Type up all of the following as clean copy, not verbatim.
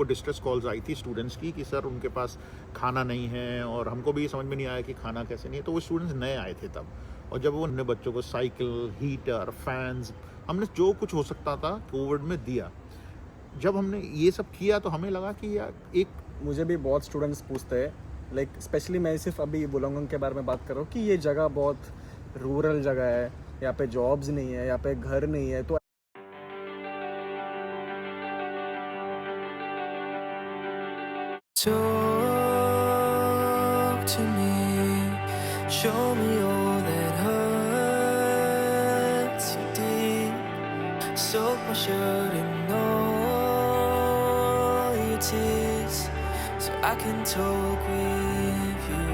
को distress calls आई थी students की कि सर उनके पास खाना नहीं है, और हमको भी समझ में नहीं आया कि खाना कैसे नहीं है। तो वो स्टूडेंट्स नए आए थे तब, और जब वो नए बच्चों को साइकिल, हीटर, फैंस, हमने जो कुछ हो सकता था कोविड में दिया। जब हमने ये सब किया तो हमें लगा कि यार एक मुझे भी बहुत स्टूडेंट्स पूछते हैं, लाइक स्पेशली मैं सिर्फ अभी वुलंगोंग के बारे में बात कर रहा हूँ कि ये जगह बहुत रूरल जगह है, यहाँ पे जॉब्स नहीं है, यहाँ पे घर नहीं है। तो Talk to me, show me all that hurts you deep. Soak my shirt in all your tears, so I can talk with you.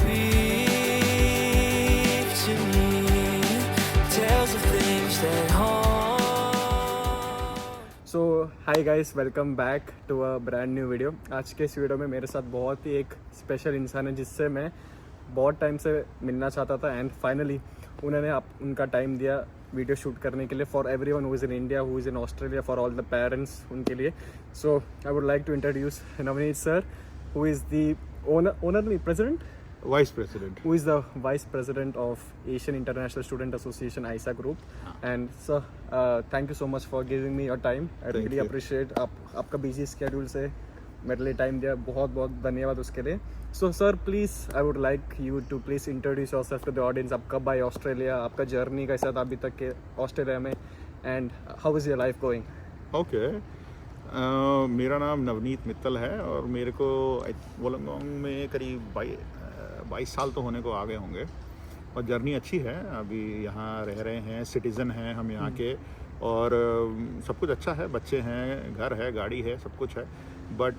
Breathe to me, tales of things that haunt. So hi guys, welcome back to a brand new video. आज के इस video में मेरे साथ बहुत ही एक special इंसान है जिससे मैं बहुत टाइम से मिलना चाहता था, एंड फाइनली उन्होंने उनका टाइम दिया वीडियो शूट करने के लिए। For every one who is in India, who is in Australia, for all the parents, उनके लिए। So I would like to introduce Navneet sir, who is the owner नहीं, president, vice president, who is the vice president of Asian International Student Association AISA group. And sir, thank you so much for giving me your time. I Thank really you. appreciate आपका busy schedule से मेरे लिए time दिया, बहुत बहुत धन्यवाद उसके लिए। So sir, please, I would like you to please introduce yourself to the audience. आप कब आए ऑस्ट्रेलिया, आपका जर्नी कैसा था अभी तक के ऑस्ट्रेलिया में, and how is your life going? Okay. मेरा नाम नवनीत मित्तल है और मेरे को वोलंगोंग में करीब 22 साल तो होने को आ गए होंगे, और जर्नी अच्छी है। अभी यहाँ रह रहे हैं, सिटीज़न हैं हम यहाँ के, और सब कुछ अच्छा है, बच्चे हैं, घर है, गाड़ी है, सब कुछ है। बट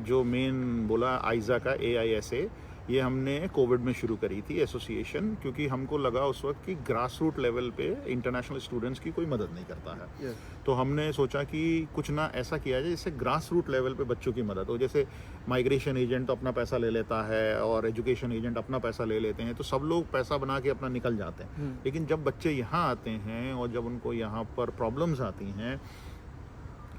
जो मेन बोला आइज़ा का AISA, ये हमने कोविड में शुरू करी थी एसोसिएशन, क्योंकि हमको लगा उस वक्त कि ग्रास रूट लेवल पे इंटरनेशनल स्टूडेंट्स की कोई मदद नहीं करता है। तो हमने सोचा कि कुछ ना ऐसा किया जाए जिससे ग्रास रूट लेवल पे बच्चों की मदद हो। जैसे माइग्रेशन एजेंट तो अपना पैसा ले लेता है और एजुकेशन एजेंट अपना पैसा ले लेते हैं, तो सब लोग पैसा बना के अपना निकल जाते हैं। लेकिन जब बच्चे यहाँ आते हैं और जब उनको यहाँ पर प्रॉब्लम्स आती हैं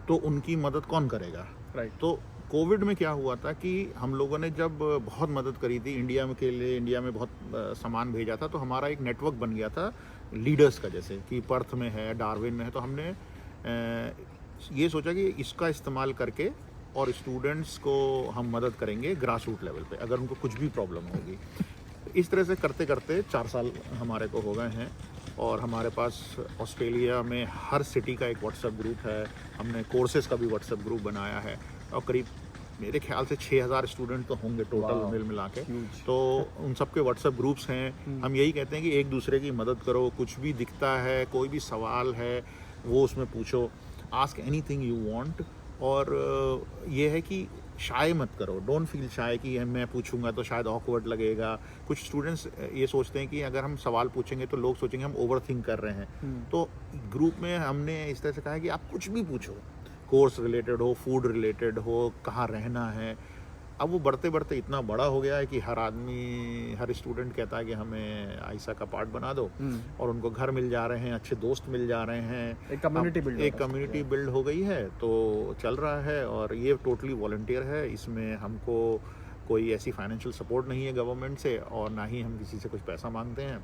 तो उनकी मदद कौन करेगा? राइट। तो कोविड में क्या हुआ था कि हम लोगों ने जब बहुत मदद करी थी इंडिया में के लिए, इंडिया में बहुत सामान भेजा था, तो हमारा एक नेटवर्क बन गया था लीडर्स का, जैसे कि पर्थ में है, डार्विन में है। तो हमने ये सोचा कि इसका इस्तेमाल करके और स्टूडेंट्स को हम मदद करेंगे ग्रास रूट लेवल पे, अगर उनको कुछ भी प्रॉब्लम होगी। इस तरह से करते करते 4 साल हमारे को हो गए हैं, और हमारे पास ऑस्ट्रेलिया में हर सिटी का एक व्हाट्सएप ग्रुप है। हमने कोर्सेज का भी व्हाट्सएप ग्रुप बनाया है, और करीब मेरे ख्याल से 6000 स्टूडेंट तो होंगे टोटल मिल मिला के। तो उन सब के व्हाट्सएप ग्रुप्स हैं। हम यही कहते हैं कि एक दूसरे की मदद करो, कुछ भी दिखता है, कोई भी सवाल है वो उसमें पूछो, आस्क एनीथिंग यू वांट। और ये है कि शाय मत करो, डोंट फील शाय कि मैं पूछूंगा तो शायद ऑकवर्ड लगेगा। कुछ स्टूडेंट्स ये सोचते हैं कि अगर हम सवाल पूछेंगे तो लोग सोचेंगे हम ओवर थिंक कर रहे हैं। तो ग्रुप में हमने इस तरह से कहा है कि आप कुछ भी पूछो, कोर्स रिलेटेड हो, फूड रिलेटेड हो, कहाँ रहना है। अब वो बढ़ते बढ़ते इतना बड़ा हो गया है कि हर आदमी, हर स्टूडेंट कहता है कि हमें आइसा का पार्ट बना दो, और उनको घर मिल जा रहे हैं, अच्छे दोस्त मिल जा रहे हैं, एक कम्युनिटी बिल्ड हो गई है। तो चल रहा है, और ये टोटली वॉलंटियर है। इसमें हमको कोई ऐसी फाइनेंशियल सपोर्ट नहीं है गवर्नमेंट से, और ना ही हम किसी से कुछ पैसा मांगते हैं,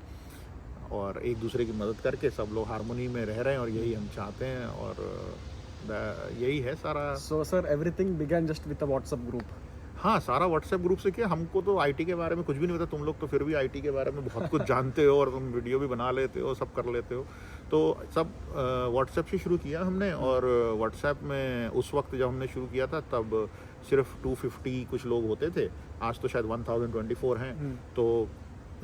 और एक दूसरे की मदद करके सब लोग हारमोनी में रह रहे हैं, और यही हम चाहते हैं, और यही है सारा। So sir, everything began just with a WhatsApp group? हाँ, सारा व्हाट्सएप ग्रुप से किया। हमको तो आईटी के बारे में कुछ भी नहीं पता, तुम लोग तो फिर भी आईटी के बारे में बहुत कुछ जानते हो, और तुम वीडियो भी बना लेते हो, सब कर लेते हो। तो सब व्हाट्सएप से शुरू किया हमने, और व्हाट्सएप में उस वक्त जब हमने शुरू किया था तब सिर्फ 250 कुछ लोग होते थे। आज तो शायद 1024 हैं। तो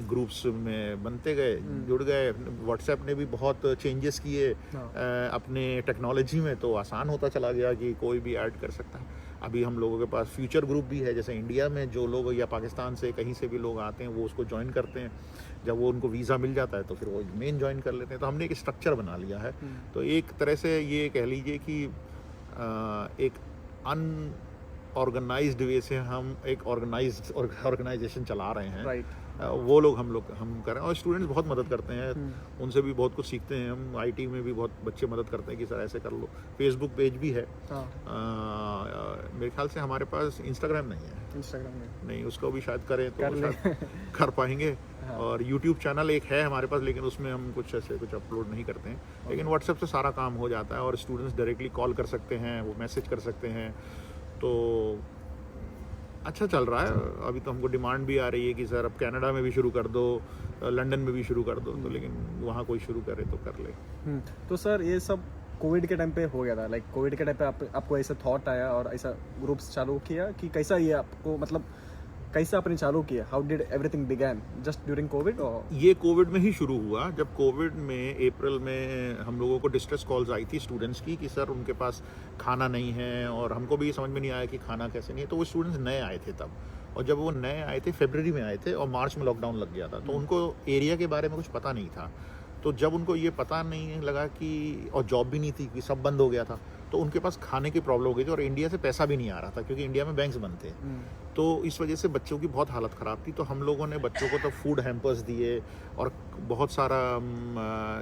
ग्रुप्स में बनते गए, जुड़ गए। व्हाट्सएप ने भी बहुत चेंजेस किए अपने टेक्नोलॉजी में, तो आसान होता चला गया कि कोई भी ऐड कर सकता है। अभी हम लोगों के पास फ्यूचर ग्रुप भी है, जैसे इंडिया में जो लोग या पाकिस्तान से कहीं से भी लोग आते हैं वो उसको ज्वाइन करते हैं। जब वो उनको वीज़ा मिल जाता है तो फिर वो मेन ज्वाइन कर लेते हैं। तो हमने एक स्ट्रक्चर बना लिया है। तो एक तरह से ये कह लीजिए कि एक अनऑर्गेनाइज्ड वे से हम एक ऑर्गेनाइजेशन चला रहे हैं। वो लोग हम कर रहे हैं। और स्टूडेंट्स बहुत मदद करते हैं, उनसे भी बहुत कुछ सीखते हैं हम। आईटी में भी बहुत बच्चे मदद करते हैं कि सर ऐसे कर लो। फेसबुक पेज भी है। हाँ। मेरे ख्याल से हमारे पास इंस्टाग्राम नहीं है। इंस्टाग्राम में नहीं, उसको भी शायद करें तो कर ले। शायद कर पाएंगे। हाँ। और यूट्यूब चैनल एक है हमारे पास, लेकिन उसमें हम कुछ ऐसे कुछ अपलोड नहीं करते हैं। लेकिन व्हाट्सएप से सारा काम हो जाता है और स्टूडेंट्स डायरेक्टली कॉल कर सकते हैं, वो मैसेज कर सकते हैं। तो अच्छा चल रहा है। अभी तो हमको डिमांड भी आ रही है कि सर अब कनाडा में भी शुरू कर दो, लंदन में भी शुरू कर दो। तो लेकिन वहाँ कोई शुरू करे तो कर ले। तो सर ये सब कोविड के टाइम पे हो गया था। लाइक कोविड के टाइम पे आपको ऐसा थॉट आया और ऐसा ग्रुप्स चालू किया कि कैसा ये आपको मतलब कैसे आपने चालू किया? How did everything began? Just during Covid? और ये कोविड में ही शुरू हुआ। जब कोविड में अप्रैल में हम लोगों को डिस्ट्रेस कॉल्स आई थी स्टूडेंट्स की कि सर उनके पास खाना नहीं है, और हमको भी समझ में नहीं आया कि खाना कैसे नहीं है। तो वो स्टूडेंट्स नए आए थे तब, और जब वो नए आए थे फरवरी में आए थे और मार्च में लॉकडाउन लग गया था, तो उनको एरिया के बारे में कुछ पता नहीं था। तो जब उनको ये पता नहीं लगा कि, और जॉब भी नहीं थी कि सब बंद हो गया था, तो उनके पास खाने की प्रॉब्लम हो गई थी और इंडिया से पैसा भी नहीं आ रहा था क्योंकि इंडिया में बैंक्स बंद थे। तो इस वजह से बच्चों की बहुत हालत ख़राब थी। तो हम लोगों ने बच्चों को तो फूड हैम्पर्स दिए और बहुत सारा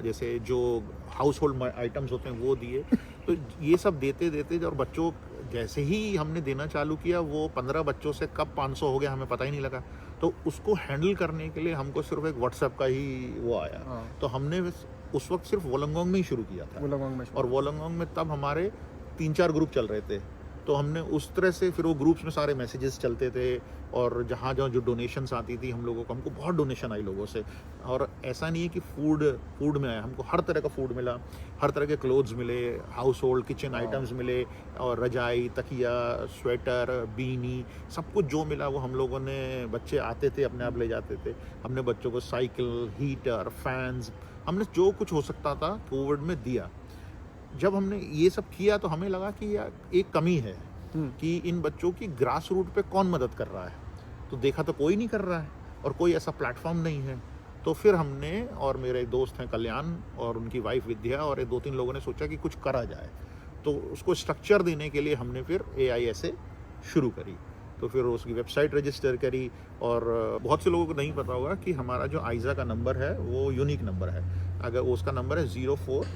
जैसे जो हाउस होल्ड आइटम्स होते हैं वो दिए। तो ये सब देते देते और बच्चों जैसे ही हमने देना चालू किया, वो 15 बच्चों से कब 500 हो गया हमें पता ही नहीं लगा। तो उसको हैंडल करने के लिए हमको सिर्फ एक व्हाट्सएप का ही वो आया। तो हमने उस वक्त सिर्फ वोलंगोंग में ही शुरू किया था। और वोलंगोंग में तब हमारे 3-4 ग्रुप चल रहे थे। तो हमने उस तरह से फिर वो ग्रुप्स में सारे मैसेजेस चलते थे, और जहाँ जहाँ जो डोनेशंस आती थी हम लोगों को, हमको बहुत डोनेशन आई लोगों से। और ऐसा नहीं है कि फूड में आया, हमको हर तरह का फूड मिला, हर तरह के क्लोथ्स मिले, हाउस होल्ड किचन आइटम्स मिले, और रजाई, तकिया, स्वेटर, बीनी, सब कुछ जो मिला वो हम लोगों ने, बच्चे आते थे अपने आप ले जाते थे। हमने बच्चों को साइकिल, हीटर, फैंस, हमने जो कुछ हो सकता था कोविड में दिया। जब हमने ये सब किया तो हमें लगा कि यार एक कमी है कि इन बच्चों की ग्रास रूट पे कौन मदद कर रहा है। तो देखा तो कोई नहीं कर रहा है और कोई ऐसा प्लेटफॉर्म नहीं है। तो फिर हमने और मेरे दोस्त हैं कल्याण और उनकी वाइफ विद्या और 2-3 लोगों ने सोचा कि कुछ करा जाए। तो उसको स्ट्रक्चर देने के लिए हमने फिर AISA शुरू करी। तो फिर उसकी वेबसाइट रजिस्टर करी। और बहुत से लोगों को नहीं पता होगा कि हमारा जो आइज़ा का नंबर है वो यूनिक नंबर है। अगर उसका नंबर है 04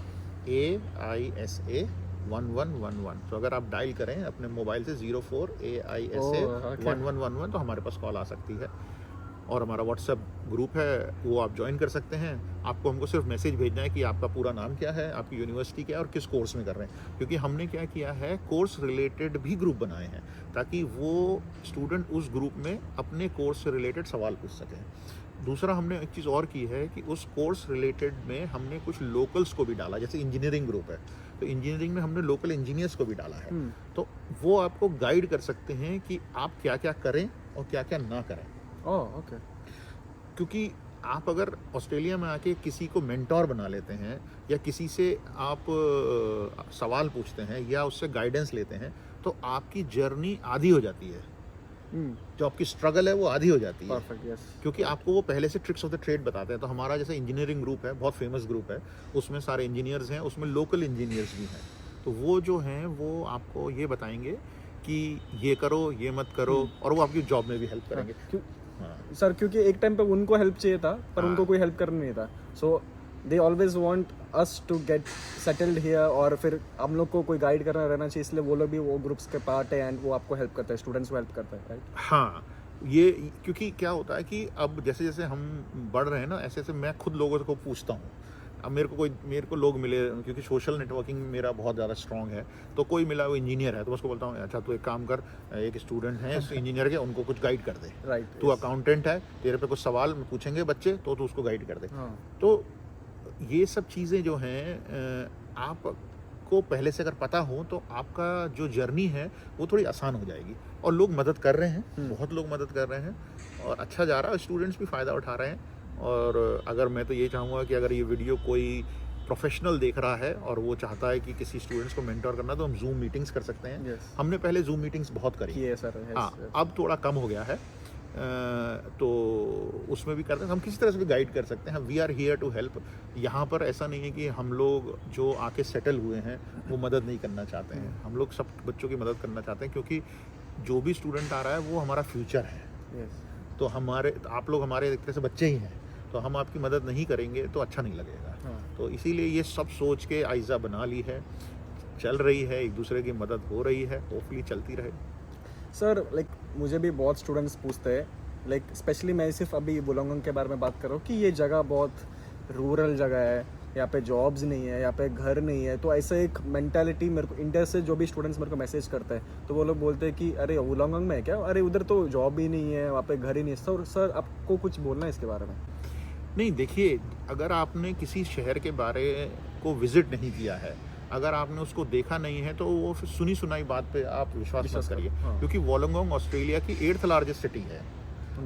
AISA 1111। तो अगर आप डायल करें अपने मोबाइल से 04 AISA 1111 तो हमारे पास कॉल आ सकती है। और हमारा व्हाट्सएप ग्रुप है, वो आप ज्वाइन कर सकते हैं। आपको हमको सिर्फ मैसेज भेजना है कि आपका पूरा नाम क्या है, आपकी यूनिवर्सिटी क्या है और किस कोर्स में कर रहे हैं। क्योंकि हमने क्या किया है, कोर्स रिलेटेड भी ग्रुप बनाए हैं ताकि वो स्टूडेंट उस ग्रुप में अपने कोर्स से रिलेटेड सवाल पूछ सकें। दूसरा हमने एक चीज़ और की है कि उस कोर्स रिलेटेड में हमने कुछ लोकल्स को भी डाला। जैसे इंजीनियरिंग ग्रुप है तो इंजीनियरिंग में हमने लोकल इंजीनियर्स को भी डाला है। तो वो आपको गाइड कर सकते हैं कि आप क्या क्या करें और क्या क्या ना करें। ओके। क्योंकि आप अगर ऑस्ट्रेलिया में आके किसी को मेंटोर बना लेते हैं या किसी से आप सवाल पूछते हैं या उससे गाइडेंस लेते हैं तो आपकी जर्नी आधी हो जाती है। जो आपकी स्ट्रगल है वो आधी हो जाती है। Perfect, yes. क्योंकि आपको वो पहले से ट्रिक्स ऑफ द ट्रेड बताते हैं। तो हमारा जैसे इंजीनियरिंग ग्रुप है, बहुत फेमस ग्रुप है, उसमें सारे इंजीनियर्स हैं, उसमें लोकल इंजीनियर्स भी हैं। तो वो जो हैं वो आपको ये बताएंगे कि ये करो, ये मत करो, और वो आपकी जॉब में भी हेल्प करेंगे। सर क्योंकि एक टाइम पे उनको हेल्प चाहिए था पर उनको कोई हेल्प करना नहीं था। So they always want us to get settled here, और फिर हम लोग को कोई गाइड करना रहना चाहिए, इसलिए वो लोग भी वो ग्रुप्स के पार्ट है एंड वो आपको हेल्प करता है, स्टूडेंट्स को हेल्प करता है, राइट? हाँ, ये क्योंकि क्या होता है कि अब जैसे जैसे हम बढ़ रहे हैं ना, ऐसे ऐसे मैं खुद लोगों को पूछता हूँ। अब मेरे को लोग मिले, क्योंकि सोशल नेटवर्किंग मेरा बहुत ज़्यादा स्ट्रॉन्ग है। तो कोई मिला वो इंजीनियर है तो मैं उसको बोलता हूँ अच्छा तू एक काम कर, एक स्टूडेंट है इंजीनियर के, उनको कुछ गाइड कर दे। राइट। तू अकाउंटेंट है, तेरे पे कुछ सवाल पूछेंगे बच्चे तो तू उसको गाइड कर दे। तो ये सब चीज़ें जो हैं आपको पहले से अगर पता हो तो आपका जो जर्नी है वो थोड़ी आसान हो जाएगी। और लोग मदद कर रहे हैं, बहुत लोग मदद कर रहे हैं और अच्छा जा रहा है, स्टूडेंट्स भी फ़ायदा उठा रहे हैं। और अगर मैं तो ये चाहूँगा कि अगर ये वीडियो कोई प्रोफेशनल देख रहा है और वो चाहता है कि किसी स्टूडेंट्स को मेंटोर करना, तो हम जूम मीटिंग्स कर सकते हैं। Yes. हमने पहले जूम मीटिंग्स बहुत करी है सर। हाँ, अब थोड़ा कम हो गया है। तो उसमें भी करते हैं, हम किसी तरह से भी गाइड कर सकते हैं। We are here to help. यहाँ पर ऐसा नहीं है कि हम लोग जो आके सेटल हुए हैं वो मदद नहीं करना चाहते हैं। हम लोग सब बच्चों की मदद करना चाहते हैं क्योंकि जो भी स्टूडेंट आ रहा है वो हमारा फ्यूचर है। Yes. तो आप लोग हमारे एक तरह से बच्चे ही हैं, तो हम आपकी मदद नहीं करेंगे तो अच्छा नहीं लगेगा। हाँ। तो इसीलिए ये सब सोच के आइज़ा बना ली है, चल रही है, एक दूसरे की मदद हो रही है, होपफुली चलती रहे। सर लाइक मुझे भी बहुत स्टूडेंट्स पूछते हैं, लाइक स्पेशली मैं सिर्फ अभी वुलोंगोंग के बारे में बात कर रहा हूँ कि ये जगह बहुत रूरल जगह है, यहाँ पे जॉब्स नहीं है, यहाँ पे घर नहीं है। तो ऐसा एक मेंटालिटी मेरे को इंडिया से जो भी स्टूडेंट्स मेरे को मैसेज करते हैं तो वो लोग बोलते हैं कि अरे वुलोंगोंग में है क्या, अरे उधर तो जॉब ही नहीं है, वहाँ पे घर ही नहीं है। सर आपको कुछ बोलना है इसके बारे में? नहीं, देखिए, अगर आपने किसी शहर के बारे को विजिट नहीं किया है, अगर आपने उसको देखा नहीं है, तो वो फिर सुनी सुनाई बात पे आप विश्वास मत करिए। हाँ। क्योंकि वोलोंगोंग ऑस्ट्रेलिया की 8th लार्जेस्ट सिटी है,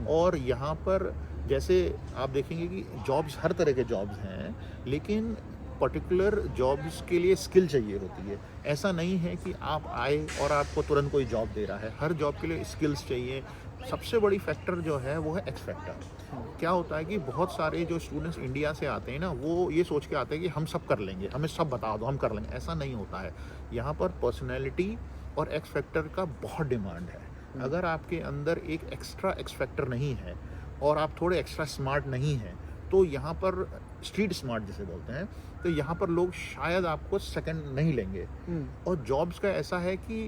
और यहाँ पर जैसे आप देखेंगे कि जॉब्स, हर तरह के जॉब्स हैं, लेकिन पर्टिकुलर जॉब्स के लिए स्किल चाहिए होती है। ऐसा नहीं है कि आप आए और आपको तुरंत कोई जॉब दे रहा है, हर जॉब के लिए स्किल्स चाहिए। सबसे बड़ी फैक्टर जो है वो है एक्स फैक्टर। क्या होता है कि बहुत सारे जो स्टूडेंट्स इंडिया से आते हैं ना, वो ये सोच के आते हैं कि हम सब कर लेंगे, हमें सब बता दो, हम कर लेंगे। ऐसा नहीं होता है। यहाँ पर पर्सनैलिटी और एक्स फैक्टर का बहुत डिमांड है। अगर आपके अंदर एक एक्स्ट्रा एक्स फैक्टर नहीं है और आप थोड़े एक्स्ट्रा स्मार्ट नहीं हैं, तो यहाँ पर स्ट्रीट स्मार्ट जिसे बोलते हैं, तो यहाँ पर लोग शायद आपको सेकंड नहीं लेंगे। और जॉब्स का ऐसा है कि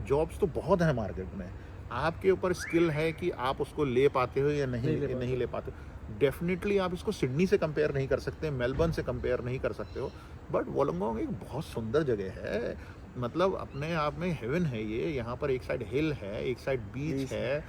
जॉब्स तो बहुत है मार्केट में, आपके ऊपर स्किल है कि आप उसको ले पाते हो या नहीं ले पाते हो। डेफिनेटली आप इसको सिडनी से कंपेयर नहीं कर सकते, मेलबर्न से कंपेयर नहीं कर सकते हो, बट वोलोंगोंग एक बहुत सुंदर जगह है। मतलब अपने आप में हेवन है ये। यहाँ पर एक साइड हिल है, एक साइड बीच है,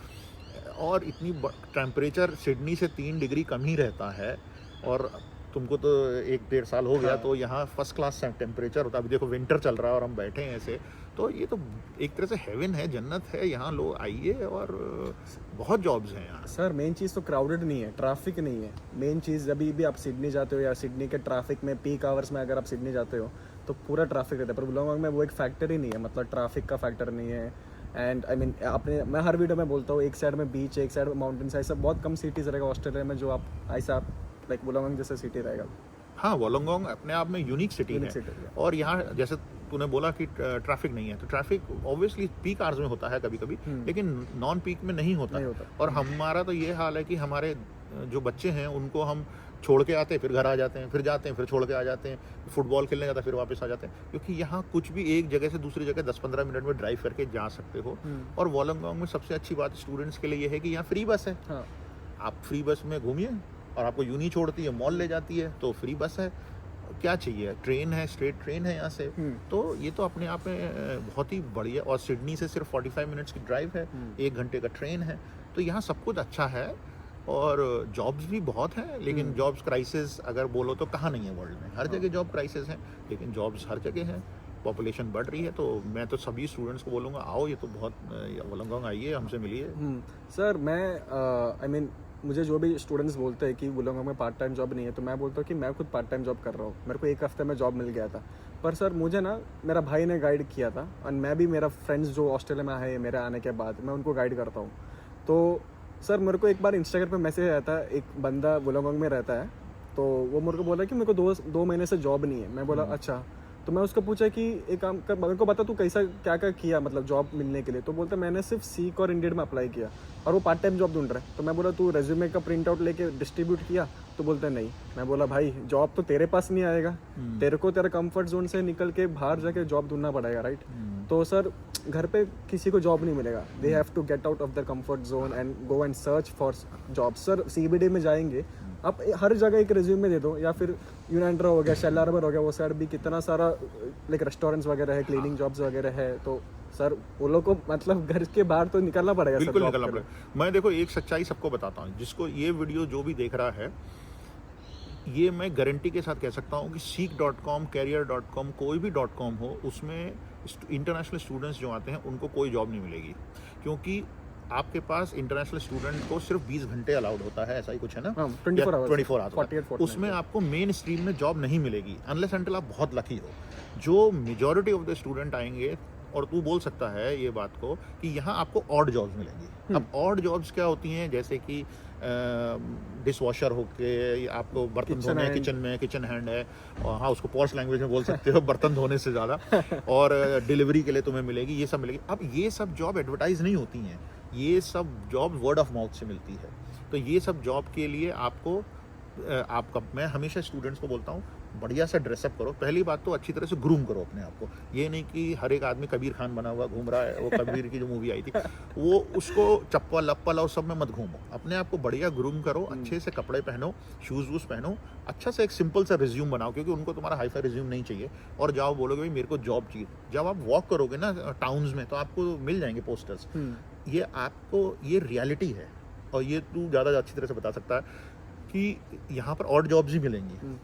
और इतनी टेम्परेचर सिडनी से 3 डिग्री कम ही रहता है। और तुमको तो 1-1.5 साल हो गया, तो यहाँ फर्स्ट क्लास टेम्परेचर होता है। अभी देखो विंटर चल रहा है और हम बैठे हैं ऐसे, तो ये तो एक तरह से हेवन है, जन्नत है। यहाँ लोग आइए, और बहुत जॉब्स हैं यहाँ। सर मेन चीज़ तो क्राउडेड नहीं है, ट्रैफिक नहीं है। मेन चीज़ जब भी आप सिडनी जाते हो या सिडनी के ट्रैफिक में पीक आवर्स में अगर आप सिडनी जाते हो तो पूरा ट्रैफिक रहता है, पर वुलोंगोंग में वो एक फैक्टर ही नहीं है, मतलब ट्रैफिक का फैक्टर नहीं है। एंड आई मीन मैं हर वीडियो में बोलता हूँ, एक साइड में बीच है, एक साइड माउंटेन्स, ऐसा बहुत कम सिटीज़ रहेगा ऑस्ट्रेलिया में जो आप ऐसा लाइक वुलोंगोंग जैसा सिटी रहेगा। हाँ, वोलोंगोंग अपने आप में यूनिक सिटी है। और यहाँ जैसे तूने बोला कि ट्रैफिक नहीं है, तो ट्रैफिक ऑब्वियसली पीक आवर्स में होता है कभी कभी, लेकिन नॉन पीक में नहीं होता। और हमारा तो ये हाल है कि हमारे जो बच्चे हैं उनको हम छोड़ के आते हैं, फिर घर आ जाते हैं, फिर जाते हैं, फिर छोड़ के आ जाते हैं, फुटबॉल खेलने जाता है, फिर वापस आ जाते हैं। क्योंकि यहाँ कुछ भी एक जगह से दूसरी जगह 10-15 मिनट में ड्राइव करके जा सकते हो। और वोलोंगोंग में सबसे अच्छी बात स्टूडेंट्स के लिए ये है कि यहाँ फ्री बस है। हाँ। आप फ्री बस में घूमिए, और आपको यूनी छोड़ती है, मॉल ले जाती है, तो फ्री बस है। क्या चाहिए, ट्रेन है, स्ट्रेट ट्रेन है यहाँ से। तो ये तो अपने आप में बहुत ही बढ़िया। और सिडनी से सिर्फ 45 मिनट्स की ड्राइव है, 1 घंटे का ट्रेन है। तो यहाँ सब कुछ अच्छा है, और जॉब्स भी बहुत हैं। लेकिन जॉब्स क्राइसिस अगर बोलो तो कहाँ नहीं है वर्ल्ड में, हर जगह जॉब क्राइसिस है, लेकिन जॉब्स हर जगह हैं। पॉपुलेशन बढ़ रही है, तो मैं तो सभी स्टूडेंट्स को बोलूँगा, आओ, ये तो बहुत वोलोंगोंग आइए, हमसे मिलिए। सर मैं आई मीन मुझे जो भी स्टूडेंट्स बोलते हैं कि वुलोंगोंग में पार्ट टाइम जॉब नहीं है, तो मैं बोलता हूँ कि मैं खुद पार्ट टाइम जॉब कर रहा हूँ। मेरे को 1 हफ्ते में जॉब मिल गया था। पर सर मुझे ना मेरा भाई ने गाइड किया था, और मैं भी, मेरा फ्रेंड्स जो ऑस्ट्रेलिया में आए मेरे आने के बाद, मैं उनको गाइड करता हूँ। तो सर मेरे को एक बार इंस्टाग्राम पे मैसेज आया था, एक बंदा वुलोंगोंग में रहता है, तो वो मेरे को बोला कि मेरे को 2 महीने से जॉब नहीं है। मैं बोला अच्छा। तो मैं उसको पूछा कि एक काम कर, मेरे को बता तू कैसा क्या क्या किया मतलब जॉब मिलने के लिए। तो बोलता मैंने सिर्फ सीक और इंडीड में अप्लाई किया, और वो पार्ट टाइम जॉब ढूंढ रहा है। तो मैं बोला तू रेज्यूमे का प्रिंट आउट लेके डिस्ट्रीब्यूट किया? तो बोलते नहीं। मैं बोला भाई जॉब तो तेरे पास नहीं आएगा, तेरे को तेरा कंफर्ट जोन से निकल के बाहर जाके जॉब ढूंढना पड़ेगा, राइट? तो सर घर पे किसी को जॉब नहीं मिलेगा, they have to get out of their comfort zone and go and search for job. Sir CBD में जाएंगे आप, हर जगह एक रिज्यूमे दे दो, या फिर यूनाइट्रो हो गया, शेल हार्बर हो गया, वो साइड भी कितना सारा लाइक रेस्टोरेंट्स वगैरह है, क्लीनिंग जॉब्स वगैरह है। तो सर वो लोग को मतलब घर के बाहर तो निकलना पड़ेगा। बिल्कुल निकलना पड़ेगा। मैं देखो एक सच्चाई सबको बताता हूँ, जिसको ये वीडियो जो भी देख रहा है, ये मैं गारंटी के साथ कह सकता हूँ कि seek.com, career.com, कोई भी .com हो, उसमें इंटरनेशनल स्टूडेंट्स जो आते हैं उनको कोई जॉब नहीं मिलेगी। क्योंकि आपके पास इंटरनेशनल स्टूडेंट को सिर्फ 20 घंटे अलाउड होता है, ऐसा ही कुछ है ना? 24 आवर्स। उसमें आपको मेन स्ट्रीम में जॉब नहीं मिलेगी अनलेस अनटिल आप बहुत लकी हो। जो मेजॉरिटी ऑफ द स्टूडेंट आएंगे, और तू बोल सकता है ये बात को कि यहाँ आपको ऑड जॉब्स मिलेंगी। अब ऑड जॉब्स क्या होती हैं? जैसे कि डिश वॉशर होके, आपको बर्तन धोने, किचन हैंड है, और हाँ उसको पॉश लैंग्वेज में बोल सकते हो, बर्तन धोने से ज़्यादा, और डिलीवरी के लिए तुम्हें मिलेगी, ये सब मिलेगी। अब ये सब जॉब एडवर्टाइज नहीं होती हैं, ये सब जॉब वर्ड ऑफ माउथ से मिलती है। तो ये सब जॉब के लिए आपको आपका मैं हमेशा स्टूडेंट्स को बोलता हूँ, बढ़िया सा ड्रेसअप करो। पहली बात तो अच्छी तरह से ग्रूम करो अपने आप को। ये नहीं कि हर एक आदमी कबीर खान बना हुआ घूम रहा है, वो कबीर की जो मूवी आई थी वो उसको चप्पल अप्पल और सब में मत घूमो। अपने आप को बढ़िया ग्रूम करो, अच्छे से कपड़े पहनो, शूज़ वूज़ पहनो, अच्छा से एक सिंपल सा रिज्यूम बनाओ, क्योंकि उनको तुम्हारा हाई फाई रिज्यूम नहीं चाहिए। और जाओ बोलोगे भाई मेरे को जॉब चाहिए। जब आप वॉक करोगे ना टाउन्स में तो आपको मिल जाएंगे पोस्टर्स। ये आपको ये रियलिटी है, और ये तू ज़्यादा अच्छी तरह से बता सकता है कि यहाँ पर ऑड जॉब्स ही मिलेंगी।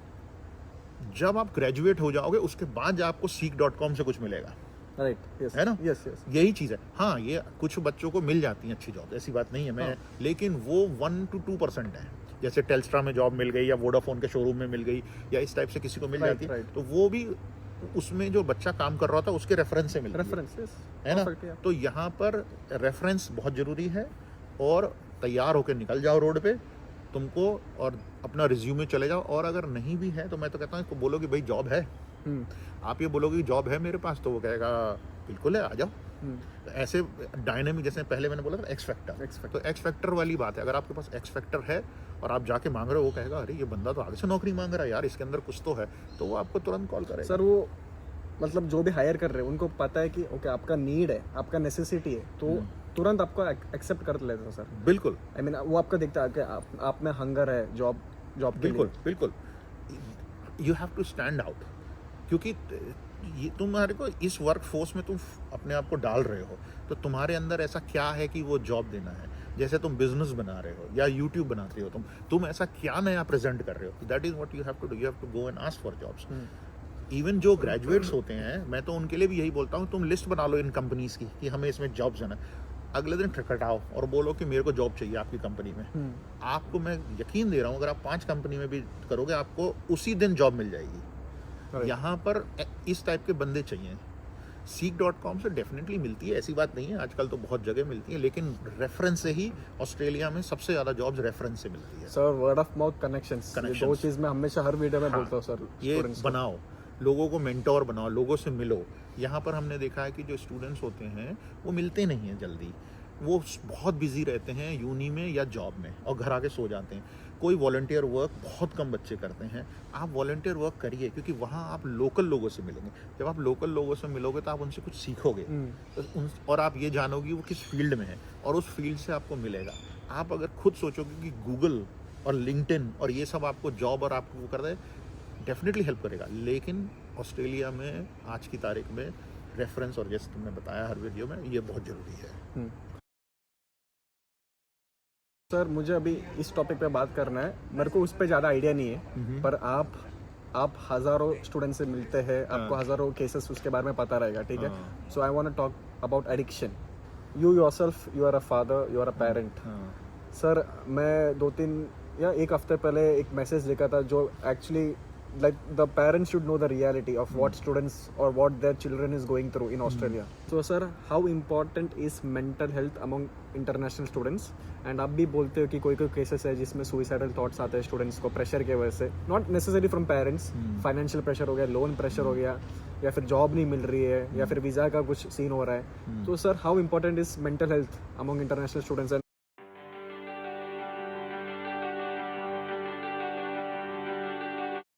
जब आप ग्रेजुएट हो जाओगे उसके बाद आपको seek.com से कुछ मिलेगा, राइट, यस, है ना? Yes yes. यही चीज़ है। हाँ, ये कुछ बच्चों को मिल जाती हैं अच्छी जॉब, ऐसी बात नहीं है मैं, लेकिन वो 1 to 2% है। जैसे टेल्स्ट्रा में जॉब मिल गई, या वोडाफोन के शोरूम में मिल गई, या इस टाइप से किसी को मिल जाती है, तो वो भी उसमें जो बच्चा काम कर रहा था उसके रेफरेंस से मिलती है ना? तो यहाँ पर रेफरेंस बहुत ज़रूरी है, और तैयार होकर निकल जाओ रोड पे तुमको, और अपना रिज्यूमे चले जाओ। और अगर नहीं भी है तो मैं तो कहता हूँ इसको बोलो कि भाई जॉब है। आप ये बोलोगे कि जॉब है मेरे पास, तो वो कहेगा बिल्कुल है, आ जाओ। ऐसे डायनेमिक, जैसे पहले मैंने बोला था एक्स फैक्टर, तो एक्स फैक्टर वाली बात है। अगर आपके पास एक्स फैक्टर है और आप जाके मांग रहे हो, वो कहेगा अरे ये बंदा तो आगे से नौकरी मांग रहा है यार, इसके अंदर कुछ तो है, तो वो आपको तुरंत कॉल करेगा। सर वो मतलब जो भी हायर कर रहे हैं उनको पता है कि ओके आपका नीड है, आपका नेसेसिटी है, तो तुरंत आपको एक्सेप्ट कर लेते हैं सर। बिल्कुल, आई मीन वो आपका देखता है कि आप में हंगर है जॉब के लिए। बिल्कुल you have to stand out, क्योंकि ये तुम्हारे को इस वर्क फोर्स में तुम अपने आप को डाल रहे हो, तो तुम्हारे अंदर ऐसा क्या है कि वो जॉब देना है। जैसे तुम बिजनेस बना रहे हो या यूट्यूब बनाते हो, तुम ऐसा क्या नया प्रेजेंट कर रहे हो, that is what you have to do. You have to go and ask for jobs. Even जो ग्रेजुएट्स होते हैं, मैं तो उनके लिए भी यही बोलता हूँ, तुम लिस्ट बना लो इन कंपनीज की कि हमें इसमें जॉब्स है ना। अगले दिन ठकटाओ और बोलो कि मेरे को जॉब चाहिए आपकी कंपनी में। आपको मैं यकीन दे रहा हूँ, अगर आप 5 कंपनी में भी करोगे, आपको उसी दिन जॉब मिल जाएगी। यहाँ पर इस टाइप के बंदे चाहिए। seek.com से डेफिनेटली मिलती है, ऐसी बात नहीं है, आजकल तो बहुत जगह मिलती है, लेकिन रेफरेंस से ही ऑस्ट्रेलिया में सबसे ज़्यादा जॉब्स रेफरेंस से मिलती है। Sir word of mouth connections, दो चीज़ मैं हमेशा हर वीडियो में बोलता हूँ सर। ये बनाओ, लोगों को मेंटोर बनाओ, लोगों से मिलो। यहाँ पर हमने देखा है कि जो स्टूडेंट्स होते हैं वो मिलते नहीं हैं जल्दी, वो बहुत बिजी रहते हैं यूनी में या जॉब में, और घर आके सो जाते हैं। कोई वॉलंटियर वर्क बहुत कम बच्चे करते हैं। आप वॉलंटियर वर्क करिए, क्योंकि वहाँ आप लोकल लोगों से मिलेंगे। जब आप लोकल लोगों से मिलोगे तो आप उनसे कुछ सीखोगे, तो और आप ये जानोगे वो किस फील्ड में है, और उस फील्ड से आपको मिलेगा। आप अगर खुद सोचोगे कि गूगल और लिंक्डइन और ये सब आपको जॉब और आपको वो कर दे, डेफिनेटली हेल्प करेगा। लेकिन ऑस्ट्रेलिया में आज की तारीख में रेफरेंस, और जैसे तुमने बताया हर वीडियो में, ये बहुत ज़रूरी है। सर मुझे अभी इस टॉपिक पे बात करना है, मेरे को उस पर ज़्यादा आइडिया नहीं है, पर आप हज़ारों स्टूडेंट से मिलते हैं, आपको हज़ारों केसेस उसके बारे में पता रहेगा, ठीक है? So I want to talk about addiction. You yourself, you are a father, you are a parent. Sir मैं 2-3 या 1 हफ्ते पहले एक मैसेज लिखा था, जो actually like the parents should know the reality of what students or what their children is going through in Australia. So sir, how important is mental health among international students? And आप भी बोलते हो कि कोई cases है जिसमें suicidal thoughts आते हैं स्टूडेंट्स को प्रेशर के वजह से, not necessary from parents, financial pressure हो गया, लोन प्रेशर हो गया, या फिर जॉब नहीं मिल रही है, या फिर वीज़ा का कुछ सीन हो रहा है। तो sir how important is mental health among international students?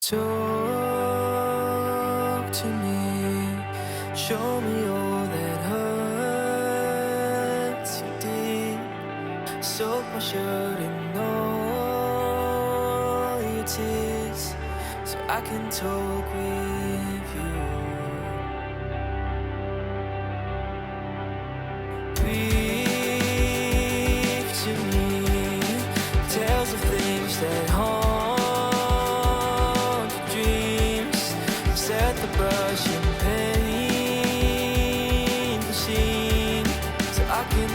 Talk to me, show me all that hurts you deep. Soak my shirt in all your tears, so I can talk with you. Breathe to me, tales of things that haunt the brush and paint the scene, so I can